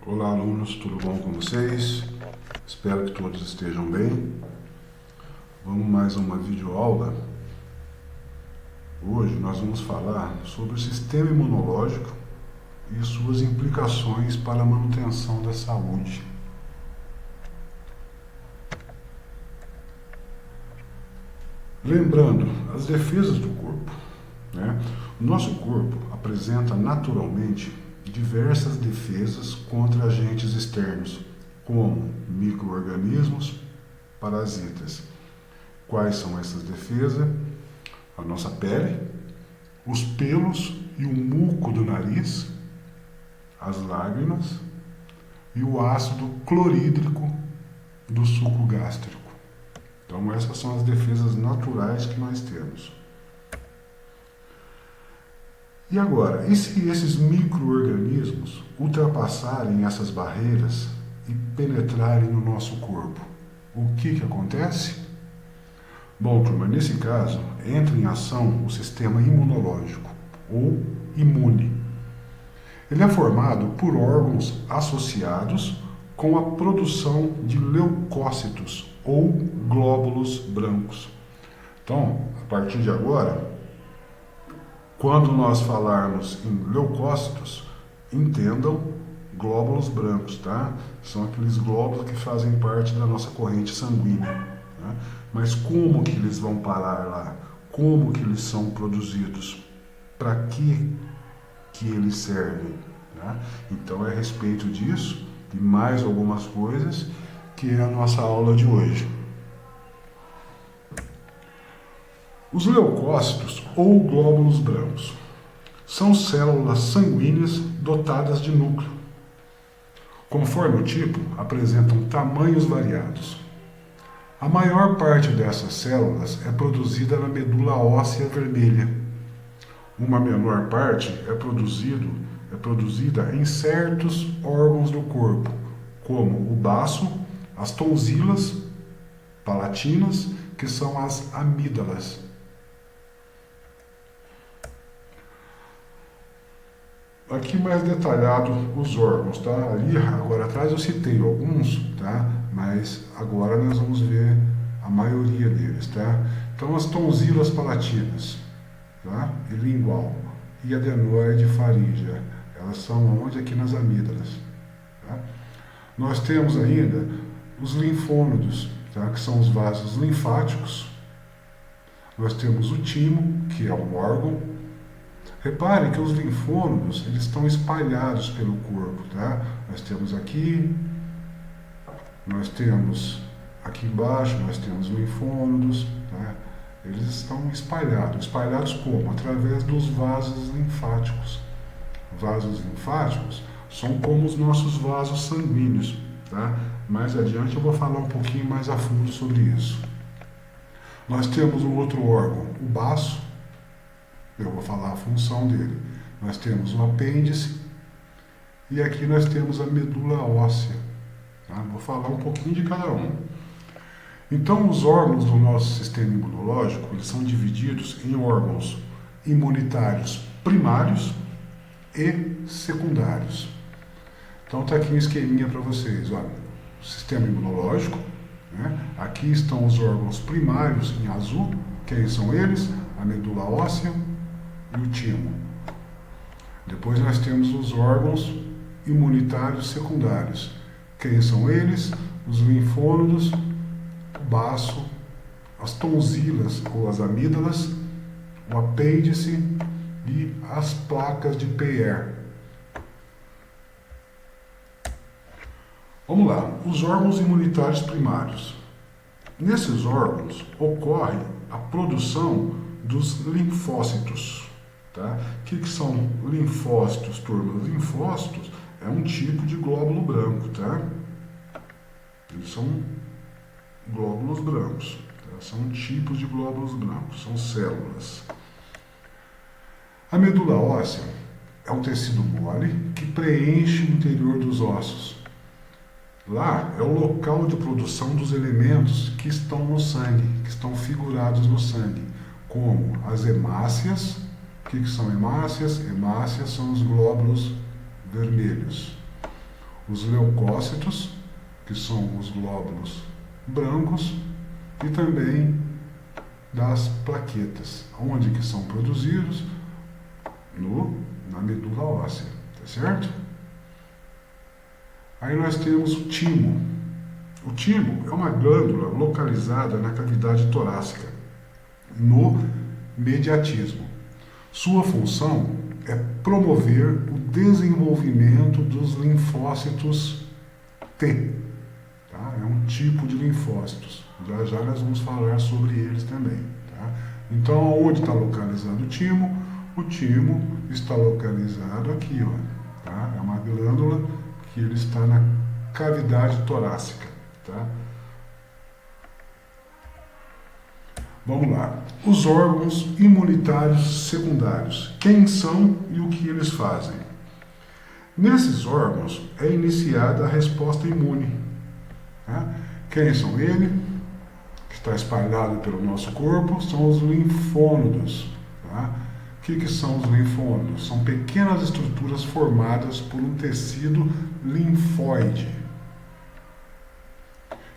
Olá, alunos, tudo bom com vocês? Espero que todos estejam bem. Vamos mais a uma videoaula. Hoje nós vamos falar sobre o sistema imunológico e suas implicações para a manutenção da saúde. Lembrando, as defesas do corpo, né? O nosso corpo apresenta naturalmente diversas defesas contra agentes externos, como micro-organismos, parasitas. Quais são essas defesas? A nossa pele, os pelos e o muco do nariz, as lágrimas e o ácido clorídrico do suco gástrico. Então essas são as defesas naturais que nós temos. E agora, e se esses micro-organismos ultrapassarem essas barreiras e penetrarem no nosso corpo? O que acontece? Bom, turma, nesse caso, entra em ação o sistema imunológico, ou imune. Ele é formado por órgãos associados com a produção de leucócitos, ou glóbulos brancos. Então, a partir de agora, quando nós falarmos em leucócitos, entendam glóbulos brancos, tá? São aqueles glóbulos que fazem parte da nossa corrente sanguínea. Tá? Mas como que eles vão parar lá? Como que eles são produzidos? Para que eles servem? Tá? Então é a respeito disso e mais algumas coisas que é a nossa aula de hoje. Os leucócitos, ou glóbulos brancos, são células sanguíneas dotadas de núcleo. Conforme o tipo, apresentam tamanhos variados. A maior parte dessas células é produzida na medula óssea vermelha. Uma menor parte é produzida em certos órgãos do corpo, como o baço, as tonsilas palatinas, que são as amígdalas. Aqui mais detalhado os órgãos, tá? Ali agora atrás eu citei alguns, tá? Mas agora nós vamos ver a maioria deles, tá? Então as tonsilas palatinas, tá? E lingual e adenoide faríngea, elas são onde? Aqui nas amígdalas, tá? Nós temos ainda os linfônodos, tá? Que são os vasos linfáticos. Nós temos o timo, que é um órgão. Reparem que os linfônodos eles estão espalhados pelo corpo, tá? Nós temos aqui embaixo, nós temos linfônodos, tá? Eles estão espalhados. Espalhados como? Através dos vasos linfáticos. Vasos linfáticos são como os nossos vasos sanguíneos, tá? Mais adiante eu vou falar um pouquinho mais a fundo sobre isso. Nós temos um outro órgão, o baço. Eu vou falar a função dele. Nós temos o apêndice e aqui nós temos a medula óssea. Tá? Vou falar um pouquinho de cada um. Então, os órgãos do nosso sistema imunológico eles são divididos em órgãos imunitários primários e secundários. Então, está aqui um esqueminha para vocês. Olha, o sistema imunológico. Né? Aqui estão os órgãos primários em azul. Quem são eles? A medula óssea e o timo. Depois nós temos os órgãos imunitários secundários. Quem são eles? Os linfônodos, o baço, as tonsilas ou as amígdalas, o apêndice e as placas de Peyer. Vamos lá, os órgãos imunitários primários. Nesses órgãos ocorre a produção dos linfócitos. Tá? O que são linfócitos, turma? Linfócitos é um tipo de glóbulo branco, tá? Eles são glóbulos brancos, tá? São tipos de glóbulos brancos, são células. A medula óssea é um tecido mole que preenche o interior dos ossos. Lá é o local de produção dos elementos que estão no sangue, que estão figurados no sangue, como as hemácias. O que são hemácias? Hemácias são os glóbulos vermelhos. os leucócitos, que são os glóbulos brancos, e também das plaquetas, onde que são produzidos? Na medula óssea, tá certo? Aí nós temos o timo. O timo é uma glândula localizada na cavidade torácica, no mediatismo. Sua função é promover o desenvolvimento dos linfócitos T. Tá? É um tipo de linfócitos. Já já nós vamos falar sobre eles também. Tá? Então, onde está localizado o timo? O timo está localizado aqui, ó, tá? É uma glândula que ele está na cavidade torácica. Tá? Vamos lá. Os órgãos imunitários secundários. Quem são e o que eles fazem? Nesses órgãos é iniciada a resposta imune. Tá? Quem são eles? Que está espalhado pelo nosso corpo são os linfônodos. Tá? O que são os linfônodos? São pequenas estruturas formadas por um tecido linfóide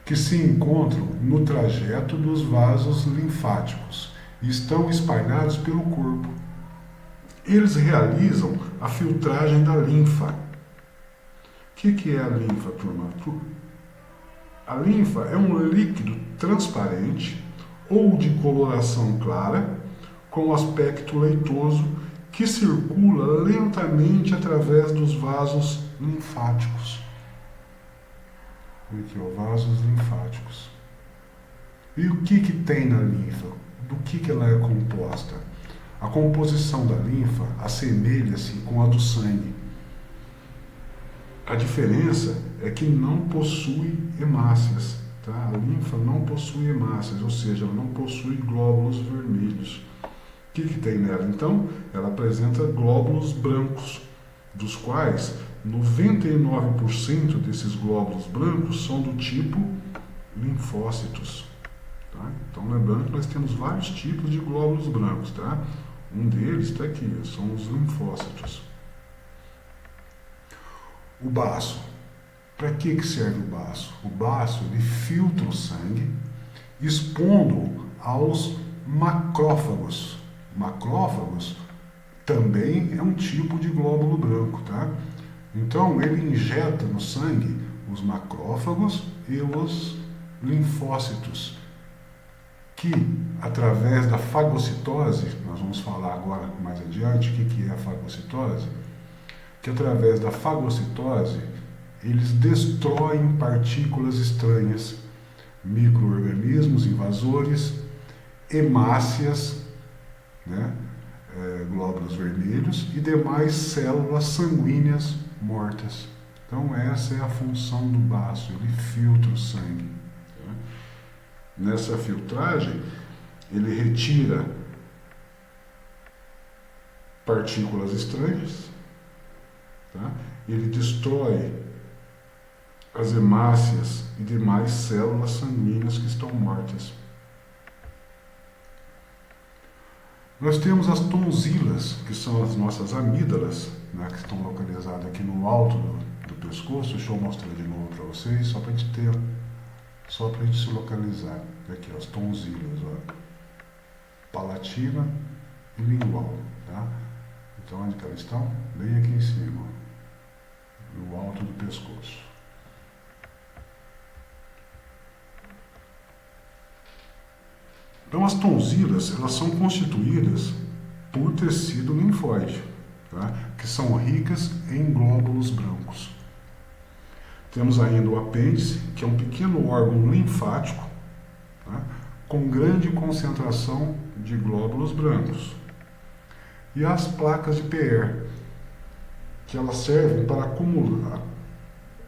que se encontram no trajeto dos vasos linfáticos e estão espalhados pelo corpo. Eles realizam a filtragem da linfa. O que é a linfa, turma? A linfa é um líquido transparente ou de coloração clara, com aspecto leitoso, que circula lentamente através dos vasos linfáticos. Aqui, ó, vasos linfáticos. E o que tem na linfa? Do que ela é composta? A composição da linfa assemelha-se com a do sangue. A diferença é que não possui hemácias. Tá? A linfa não possui hemácias, ou seja, ela não possui glóbulos vermelhos. O que tem nela? Então, ela apresenta glóbulos brancos, dos quais 99% desses glóbulos brancos são do tipo linfócitos. Tá? Então, lembrando que nós temos vários tipos de glóbulos brancos. Tá? Um deles está aqui, são os linfócitos. O baço. Para que serve o baço? O baço ele filtra o sangue, expondo aos macrófagos. Macrófagos também é um tipo de glóbulo branco, tá? Então ele injeta no sangue os macrófagos e os linfócitos, que através da fagocitose, nós vamos falar agora mais adiante o que é a fagocitose, que através da fagocitose eles destroem partículas estranhas, micro-organismos invasores, hemácias, né, glóbulos vermelhos e demais células sanguíneas mortas. Então essa é a função do baço, ele filtra o sangue. Tá? Nessa filtragem, ele retira partículas estranhas, tá? Ele destrói as hemácias e demais células sanguíneas que estão mortas. Nós temos as tonsilas, que são as nossas amígdalas, né, que estão localizadas aqui no alto do pescoço. Deixa eu mostrar de novo para vocês, só para a gente se localizar. Aqui, as tonsilas, ó, palatina e lingual. Tá? Então, onde que elas estão? Bem aqui em cima, ó, no alto do pescoço. Então, as tonsilas, elas são constituídas por tecido linfóide, tá? Que são ricas em glóbulos brancos. Temos ainda o apêndice, que é um pequeno órgão linfático, tá? Com grande concentração de glóbulos brancos. E as placas de Peyer, que elas servem para acumular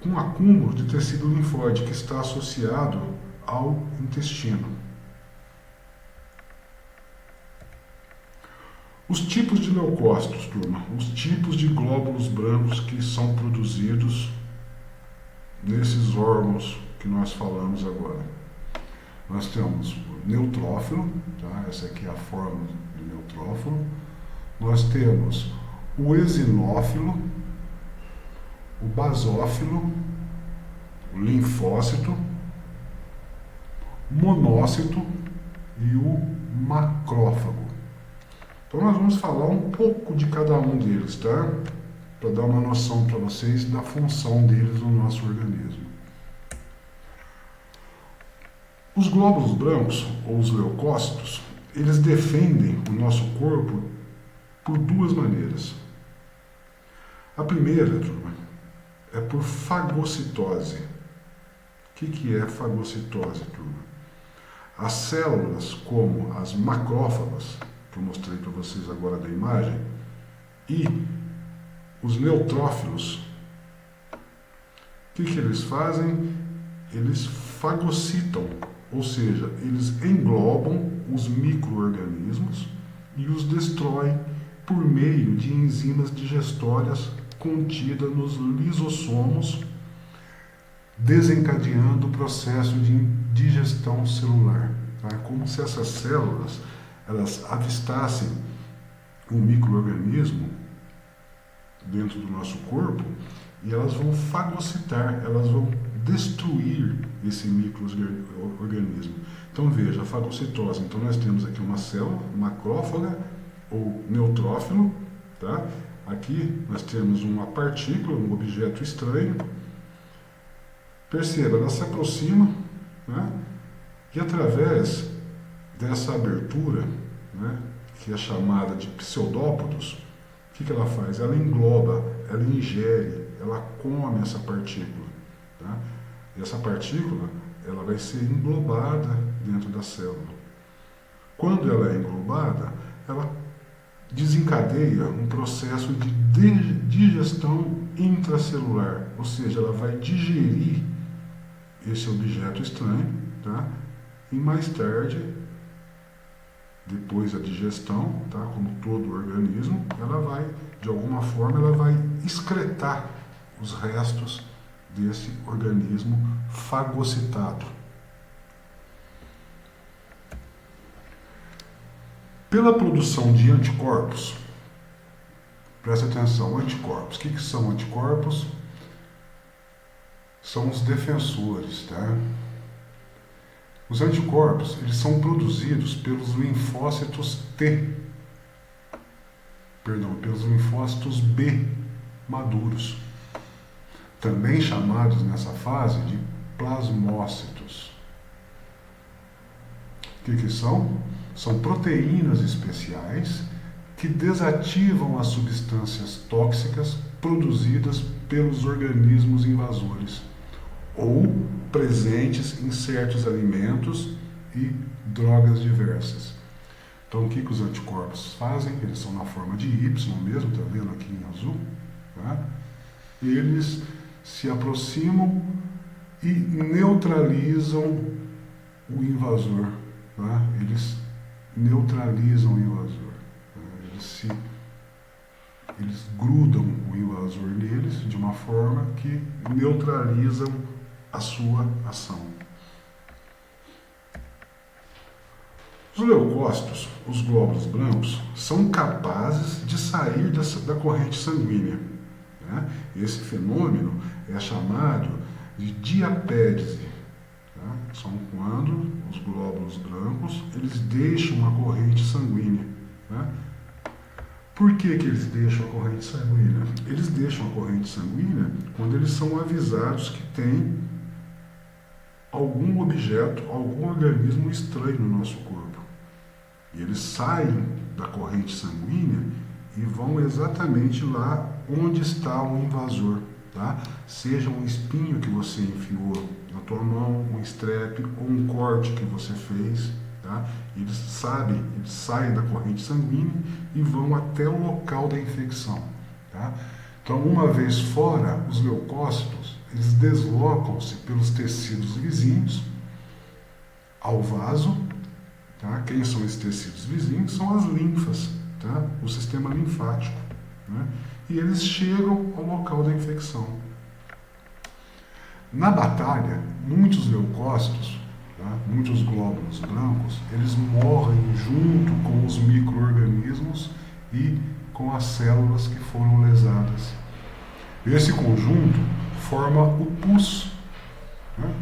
um acúmulo de tecido linfóide que está associado ao intestino. Os tipos de leucócitos, turma, os tipos de glóbulos brancos que são produzidos nesses órgãos que nós falamos agora. Nós temos o neutrófilo, tá? Essa aqui é a forma do neutrófilo. Nós temos o eosinófilo, o basófilo, o linfócito, o monócito e o macrófago. Então nós vamos falar um pouco de cada um deles, tá? Para dar uma noção para vocês da função deles no nosso organismo. Os glóbulos brancos, ou os leucócitos, eles defendem o nosso corpo por duas maneiras. A primeira, turma, é por fagocitose. O que é fagocitose, turma? As células, como as macrófagas, que eu mostrei para vocês agora da imagem, e os neutrófilos, o que eles fazem? Eles fagocitam, ou seja, eles englobam os micro-organismos e os destroem por meio de enzimas digestórias contidas nos lisossomos, desencadeando o processo de digestão celular. Tá? Como se essas células elas avistassem um micro-organismo dentro do nosso corpo e elas vão fagocitar, elas vão destruir esse micro-organismo. Então veja, a fagocitose. Então nós temos aqui uma célula macrófaga ou neutrófilo, tá? Aqui nós temos uma partícula, um objeto estranho. Perceba, ela se aproxima, né? E através dessa abertura, né, que é chamada de pseudópodos, o que ela faz? Ela engloba, ela ingere, ela come essa partícula. Tá? E essa partícula ela vai ser englobada dentro da célula. Quando ela é englobada, ela desencadeia um processo de digestão intracelular, ou seja, ela vai digerir esse objeto estranho, tá? E mais tarde, depois da digestão, tá? Como todo organismo, ela vai, de alguma forma, ela vai excretar os restos desse organismo fagocitado. Pela produção de anticorpos, presta atenção, anticorpos. O que são anticorpos? São os defensores, tá? Os anticorpos, eles são produzidos pelos linfócitos pelos linfócitos B maduros, também chamados nessa fase de plasmócitos. O que são? São proteínas especiais que desativam as substâncias tóxicas produzidas pelos organismos invasores ou presentes em certos alimentos e drogas diversas. Então, o que os anticorpos fazem? Eles são na forma de Y mesmo, está vendo aqui em azul? Tá? Eles se aproximam e neutralizam o invasor. Tá? Eles neutralizam o invasor. Tá? Eles grudam o invasor neles de uma forma que neutralizam a sua ação. Os leucócitos, os glóbulos brancos, são capazes de sair da corrente sanguínea. Né? Esse fenômeno é chamado de diapédese. Tá? São quando os glóbulos brancos eles deixam a corrente sanguínea. Tá? Por que eles deixam a corrente sanguínea? Eles deixam a corrente sanguínea quando eles são avisados que tem algum objeto, algum organismo estranho no nosso corpo. E eles saem da corrente sanguínea e vão exatamente lá onde está o invasor. Tá? Seja um espinho que você enfiou na tua mão, um estrepe ou um corte que você fez. Tá? Eles saem da corrente sanguínea e vão até o local da infecção. Tá? Então, uma vez fora, os leucócitos eles deslocam-se pelos tecidos vizinhos ao vaso. Tá? Quem são esses tecidos vizinhos? São as linfas, tá? O sistema linfático. Né? E eles chegam ao local da infecção. Na batalha, muitos leucócitos, tá? Muitos glóbulos brancos, eles morrem junto com os micro-organismos e com as células que foram lesadas. Esse conjunto forma o pus, né,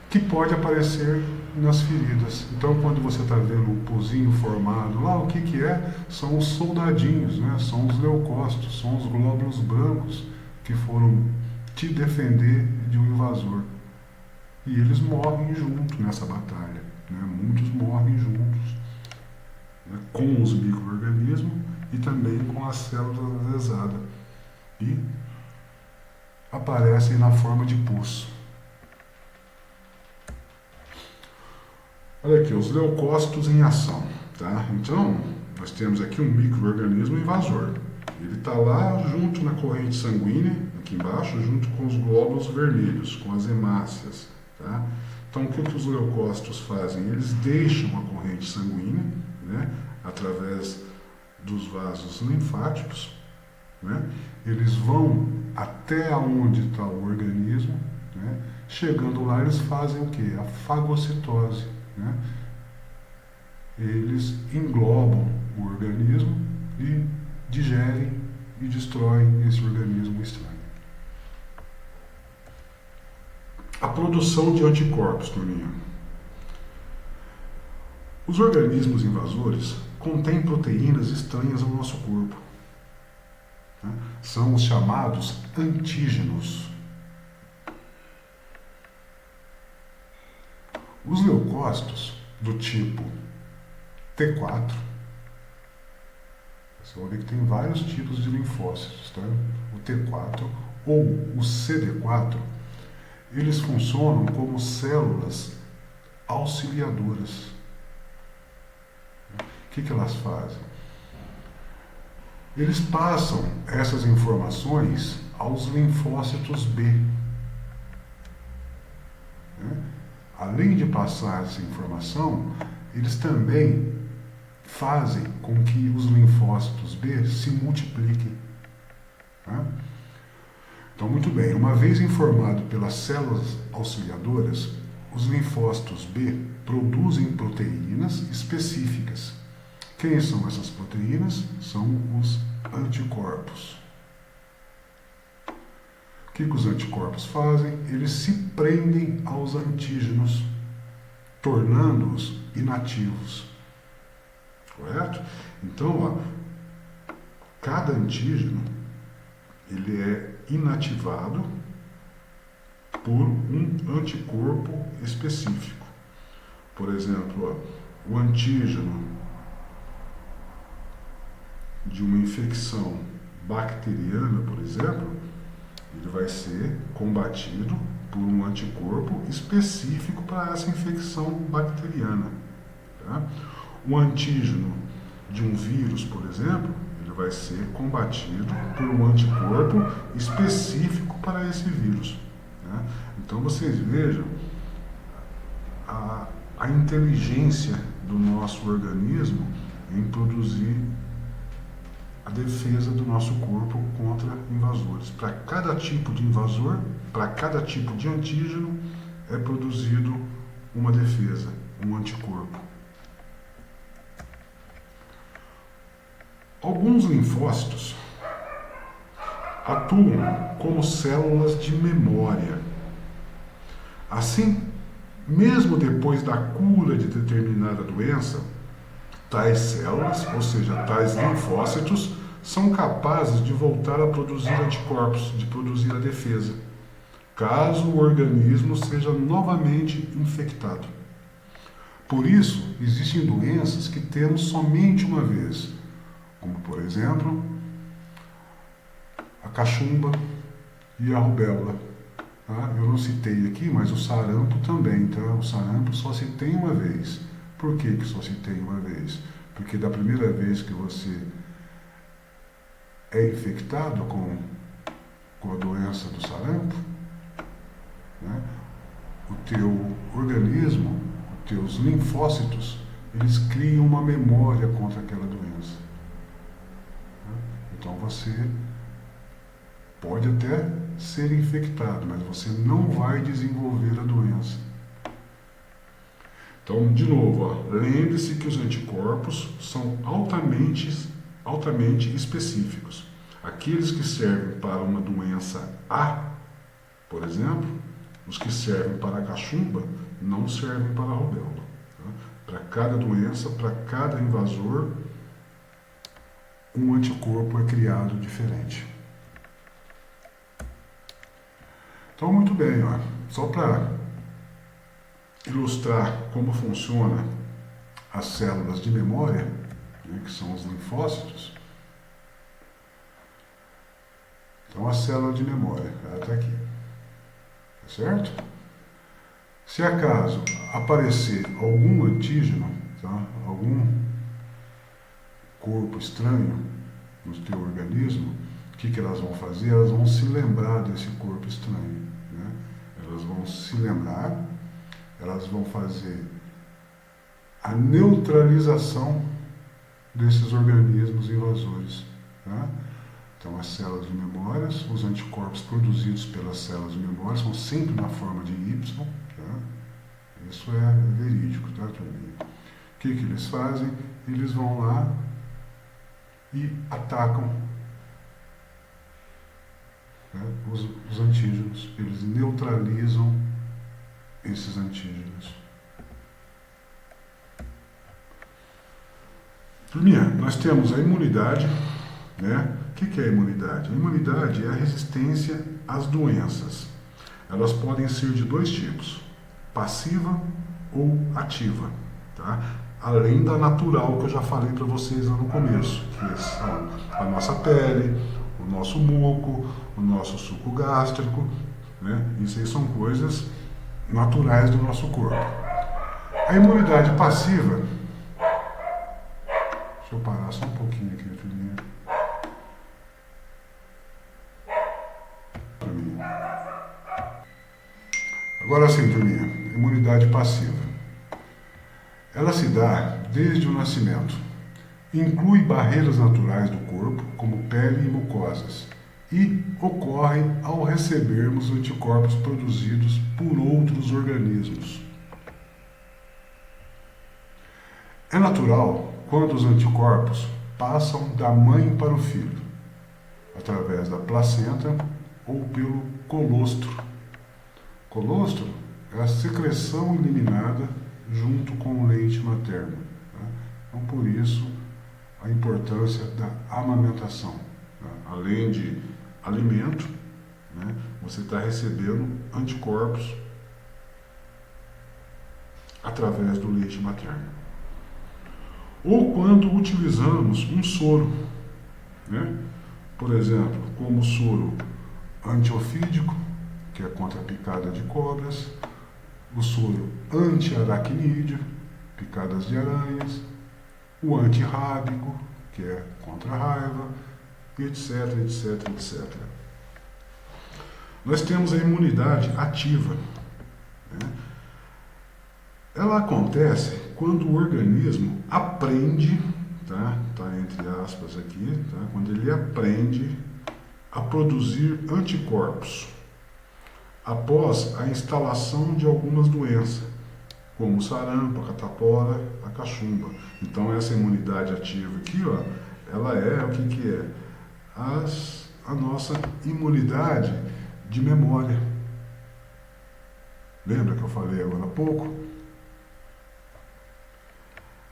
que pode aparecer nas feridas. Então, quando você está vendo um puzinho formado lá, o que, que é? São os soldadinhos, né? São os leucócitos, são os glóbulos brancos que foram te defender de um invasor. E eles morrem junto nessa batalha, né? Muitos morrem juntos, né? Com os micro-organismos e também com as células lesadas. E aparecem na forma de pus. Olha aqui, os leucócitos em ação, tá? Então, nós temos aqui um micro-organismo invasor. Ele está lá junto na corrente sanguínea, aqui embaixo, junto com os glóbulos vermelhos, com as hemácias, tá? Então, o que os leucócitos fazem? Eles deixam a corrente sanguínea, né, através dos vasos linfáticos, né? Eles vão até onde está o organismo, né? Chegando lá, eles fazem o quê? A fagocitose, né? Eles englobam o organismo e digerem e destroem esse organismo estranho. A produção de anticorpos, turminha. Os organismos invasores contêm proteínas estranhas ao nosso corpo, né? São os chamados antígenos. Os leucócitos do tipo T4, você vai ver que tem vários tipos de linfócitos, tá? O T4 ou o CD4, eles funcionam como células auxiliadoras. O que elas fazem? Eles passam essas informações aos linfócitos B, né? Além de passar essa informação, eles também fazem com que os linfócitos B se multipliquem, tá? Então, muito bem, uma vez informado pelas células auxiliadoras, os linfócitos B produzem proteínas específicas. Quem são essas proteínas? São os anticorpos. O que os anticorpos fazem? Eles se prendem aos antígenos, tornando-os inativos. Correto? Então, ó, cada antígeno ele é inativado por um anticorpo específico. Por exemplo, ó, o antígeno de uma infecção bacteriana, por exemplo, ele vai ser combatido por um anticorpo específico para essa infecção bacteriana, tá? O antígeno de um vírus, por exemplo, ele vai ser combatido por um anticorpo específico para esse vírus, tá? Então vocês vejam a inteligência do nosso organismo em produzir a defesa do nosso corpo contra invasores. Para cada tipo de invasor, para cada tipo de antígeno, é produzido uma defesa, um anticorpo. Alguns linfócitos atuam como células de memória. Assim, mesmo depois da cura de determinada doença, tais células, ou seja, tais linfócitos, são capazes de voltar a produzir anticorpos, de produzir a defesa, caso o organismo seja novamente infectado. Por isso, existem doenças que temos somente uma vez, como, por exemplo, a cachumba e a rubéola. Tá? Eu não citei aqui, mas o sarampo também. Tá? O sarampo só se tem uma vez. Por que só se tem uma vez? Porque da primeira vez que você é infectado com a doença do sarampo, né, o teu organismo, os teus linfócitos, eles criam uma memória contra aquela doença. Então você pode até ser infectado, mas você não vai desenvolver a doença. Então, de novo, lembre-se que os anticorpos são altamente específicos. Aqueles que servem para uma doença A, por exemplo, os que servem para a cachumba, não servem para a rubéola. Tá? Para cada doença, para cada invasor, um anticorpo é criado diferente. Então, muito bem, ó. Só para ilustrar como funciona as células de memória, né, que são os linfócitos. Então, a célula de memória, ela está aqui. Tá certo? Se acaso aparecer algum antígeno, tá, algum corpo estranho no teu organismo, o que elas vão fazer? Elas vão se lembrar desse corpo estranho. Né? Elas vão se lembrar, elas vão fazer a neutralização desses organismos invasores. Tá? Então, as células de memórias, os anticorpos produzidos pelas células de memória são sempre na forma de Y. Tá? Isso é verídico, tá, turminha? O que eles fazem? Eles vão lá e atacam, né, os antígenos. Eles neutralizam esses antígenos. Turminha, nós temos a imunidade, né? O que é a imunidade? A imunidade é a resistência às doenças. Elas podem ser de dois tipos, passiva ou ativa, tá? Além da natural que eu já falei para vocês lá no começo, que são a nossa pele, o nosso muco, o nosso suco gástrico, né? Isso aí são coisas naturais do nosso corpo. A imunidade passiva, deixa eu parar só um pouquinho aqui, filhinha. Agora sim, turminha, imunidade passiva. Ela se dá desde o nascimento. Inclui barreiras naturais do corpo, como pele e mucosas, e ocorre ao recebermos anticorpos produzidos por outros organismos. É natural quando os anticorpos passam da mãe para o filho, através da placenta ou pelo colostro. Colostro é a secreção eliminada junto com o leite materno. Tá? Então, por isso, a importância da amamentação. Tá? Além de alimento, né, você está recebendo anticorpos através do leite materno. Ou quando utilizamos um soro, né? Por exemplo, como o soro antiofídico, que é contra a picada de cobras, o soro anti-aracnídeo, picadas de aranhas, o antirrábico, que é contra a raiva, etc, etc, etc. Nós temos a imunidade ativa. Né? Ela acontece quando o organismo aprende, tá entre aspas aqui, tá? Quando ele aprende a produzir anticorpos após a instalação de algumas doenças, como o sarampo, a catapora, a cachumba. Então essa imunidade ativa aqui, ó, ela é o que é? A nossa imunidade de memória. Lembra que eu falei agora há pouco?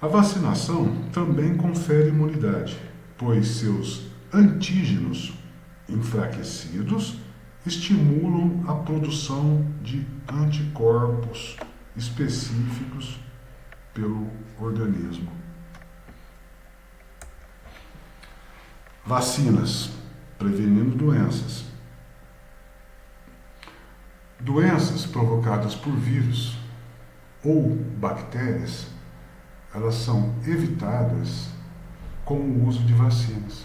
A vacinação também confere imunidade, pois seus antígenos enfraquecidos estimulam a produção de anticorpos específicos pelo organismo. Vacinas, prevenindo doenças. Doenças provocadas por vírus ou bactérias, elas são evitadas com o uso de vacinas.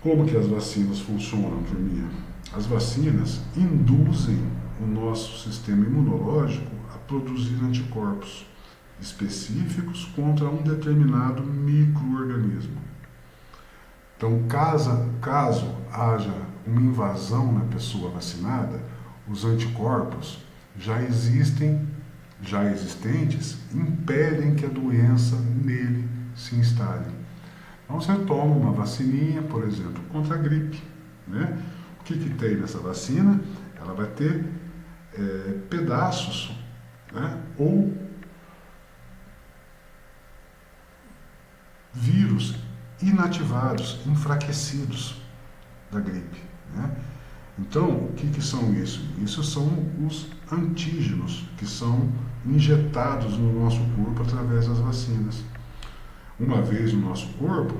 Como que as vacinas funcionam, turminha? As vacinas induzem o nosso sistema imunológico a produzir anticorpos específicos contra um determinado micro-organismo. Então, caso haja uma invasão na pessoa vacinada, os anticorpos já existentes impedem que a doença nele se instale. Então você toma uma vacininha, por exemplo, contra a gripe, né? O que tem nessa vacina? Ela vai ter pedaços, né? Ou vírus inativados, enfraquecidos da gripe, né? Então, o que são isso? Isso são os antígenos que são injetados no nosso corpo através das vacinas. Uma vez no nosso corpo,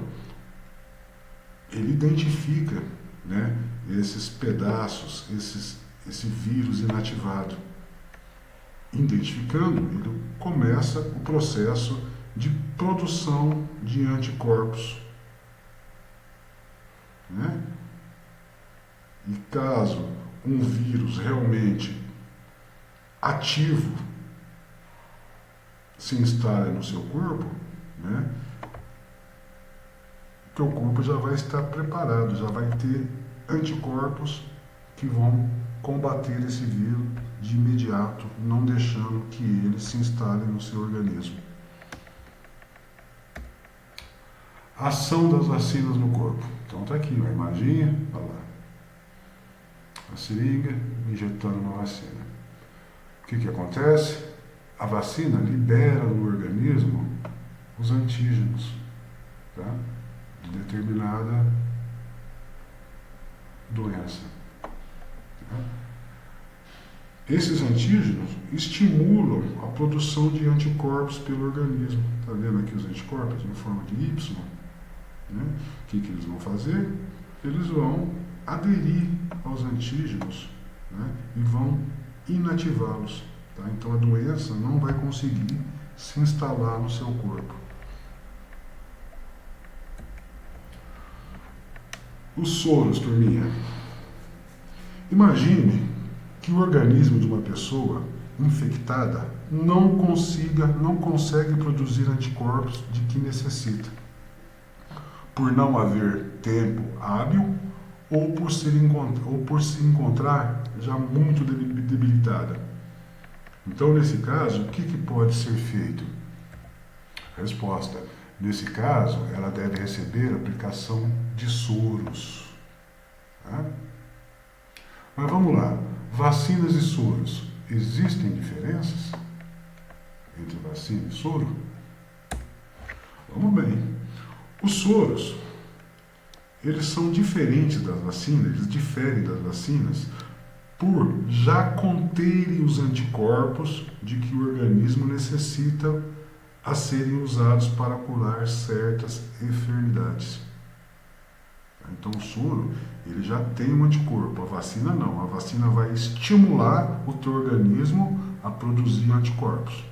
ele identifica, né, esses pedaços, esse vírus inativado. Identificando, ele começa o processo de produção de anticorpos, né? E caso um vírus realmente ativo se instale no seu corpo, né, o teu corpo já vai estar preparado, já vai ter anticorpos que vão combater esse vírus de imediato, não deixando que ele se instale no seu organismo. Ação das vacinas no corpo. Então tá aqui, uma imaginha, olha lá. A seringa injetando uma vacina. O que acontece? A vacina libera no organismo os antígenos, tá? De determinada doença. Tá? Esses antígenos estimulam a produção de anticorpos pelo organismo. Está vendo aqui os anticorpos em forma de Y? Né? O que eles vão fazer? Eles vão aderir aos antígenos, né? E vão inativá-los. Tá? Então a doença não vai conseguir se instalar no seu corpo. Os soros, turminha. Imagine que o organismo de uma pessoa infectada não consegue produzir anticorpos de que necessita, por não haver tempo hábil ou por se encontrar já muito debilitada. Então, nesse caso, o que pode ser feito? Resposta: nesse caso, ela deve receber a aplicação de soros. Tá? Mas vamos lá. Vacinas e soros. Existem diferenças entre vacina e soro? Vamos bem. Os soros, eles são diferentes das vacinas, eles diferem das vacinas por já conterem os anticorpos de que o organismo necessita a serem usados para curar certas enfermidades. Então o soro, ele já tem um anticorpo, a vacina não. A vacina vai estimular o teu organismo a produzir anticorpos.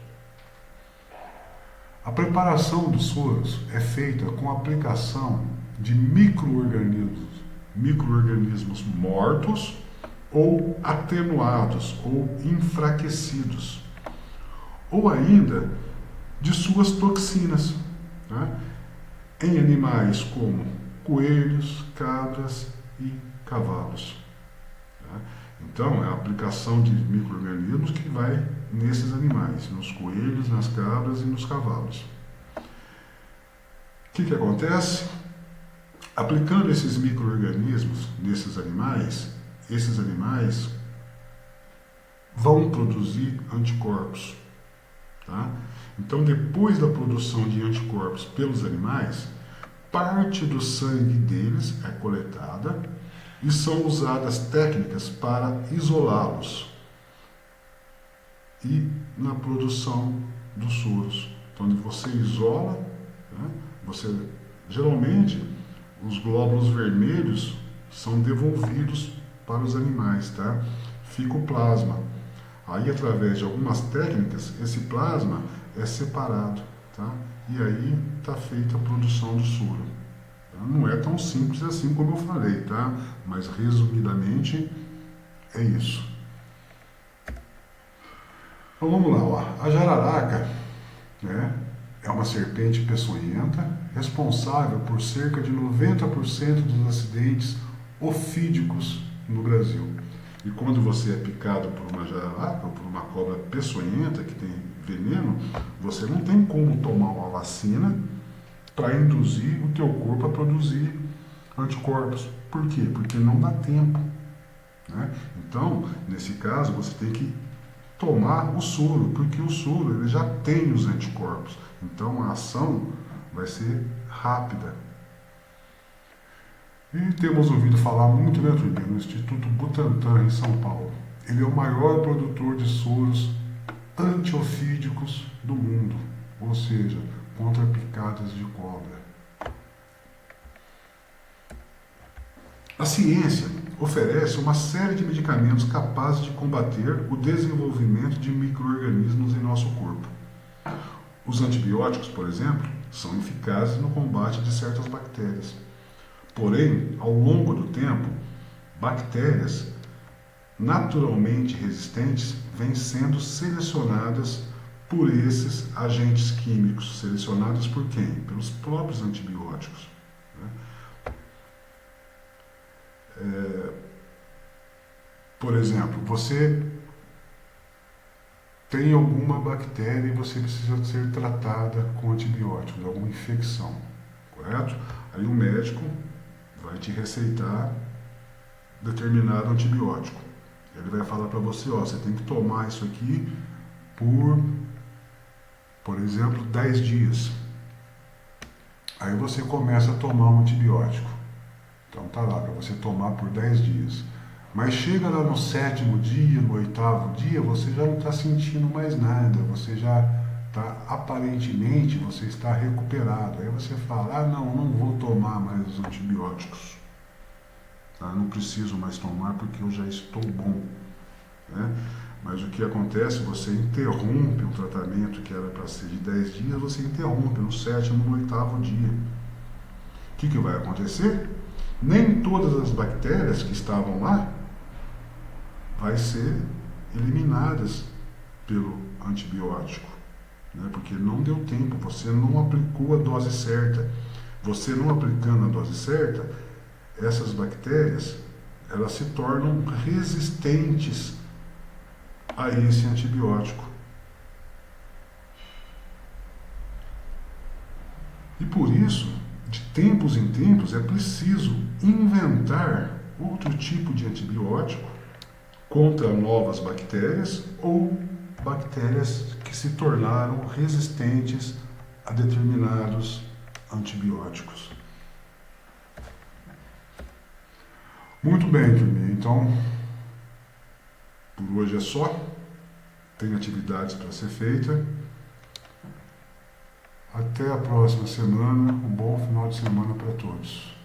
A preparação dos soros é feita com a aplicação de micro-organismos mortos ou atenuados ou enfraquecidos, ou ainda de suas toxinas, né? Em animais como coelhos, cabras e cavalos. Tá? Então, é a aplicação de micro-organismos que vai nesses animais, nos coelhos, nas cabras e nos cavalos. O que acontece? Aplicando esses micro-organismos nesses animais, esses animais vão produzir anticorpos. Tá? Então, depois da produção de anticorpos pelos animais, parte do sangue deles é coletada e são usadas técnicas para isolá-los e na produção dos soros. Então, você isola, né? Geralmente, os glóbulos vermelhos são devolvidos para os animais, tá? Fica o plasma. Aí, através de algumas técnicas, esse plasma é separado, tá? E aí está feita a produção do soro. Tá? Não é tão simples assim como eu falei, tá? Mas, resumidamente, é isso. Então, vamos lá, ó. A jararaca, né, é uma serpente peçonhenta, responsável por cerca de 90% dos acidentes ofídicos no Brasil. E quando você é picado por uma jararaca ou por uma cobra peçonhenta que tem veneno, você não tem como tomar uma vacina para induzir o teu corpo a produzir anticorpos. Por quê? Porque não dá tempo, né? Então, nesse caso, você tem que tomar o soro, porque o soro ele já tem os anticorpos. Então, a ação vai ser rápida. E temos ouvido falar muito, né, Turbino, no Instituto Butantan, em São Paulo. Ele é o maior produtor de soros antiofídicos do mundo, ou seja, contra picadas de cobra. A ciência oferece uma série de medicamentos capazes de combater o desenvolvimento de micro-organismos em nosso corpo. Os antibióticos, por exemplo, são eficazes no combate de certas bactérias. Porém, ao longo do tempo, bactérias naturalmente resistentes vêm sendo selecionadas por esses agentes químicos. Selecionados por quem? Pelos próprios antibióticos. Por exemplo, você tem alguma bactéria e você precisa ser tratada com antibióticos, alguma infecção, correto? Aí o médico vai te receitar determinado antibiótico. Ele vai falar para você, ó, você tem que tomar isso aqui por exemplo, 10 dias. Aí você começa a tomar um antibiótico. Então tá lá, para você tomar por 10 dias. Mas chega lá no 7º dia, no 8º dia, você já não está sentindo mais nada, você já está, aparentemente, você está recuperado. Aí você fala, ah não vou tomar mais os antibióticos. Tá? Não preciso mais tomar porque eu já estou bom. Né? Mas o que acontece, você interrompe um tratamento que era para ser de 10 dias, você interrompe no 7º, no 8º dia. O que vai acontecer? Nem todas as bactérias que estavam lá vai ser eliminadas pelo antibiótico, né? Porque não deu tempo, você não aplicou a dose certa. Você não aplicando a dose certa, essas bactérias elas se tornam resistentes a esse antibiótico. E por isso, de tempos em tempos, é preciso inventar outro tipo de antibiótico contra novas bactérias ou bactérias que se tornaram resistentes a determinados antibióticos. Muito bem, turminha. Então, por hoje é só. Tem atividades para ser feita. Até a próxima semana. Um bom final de semana para todos.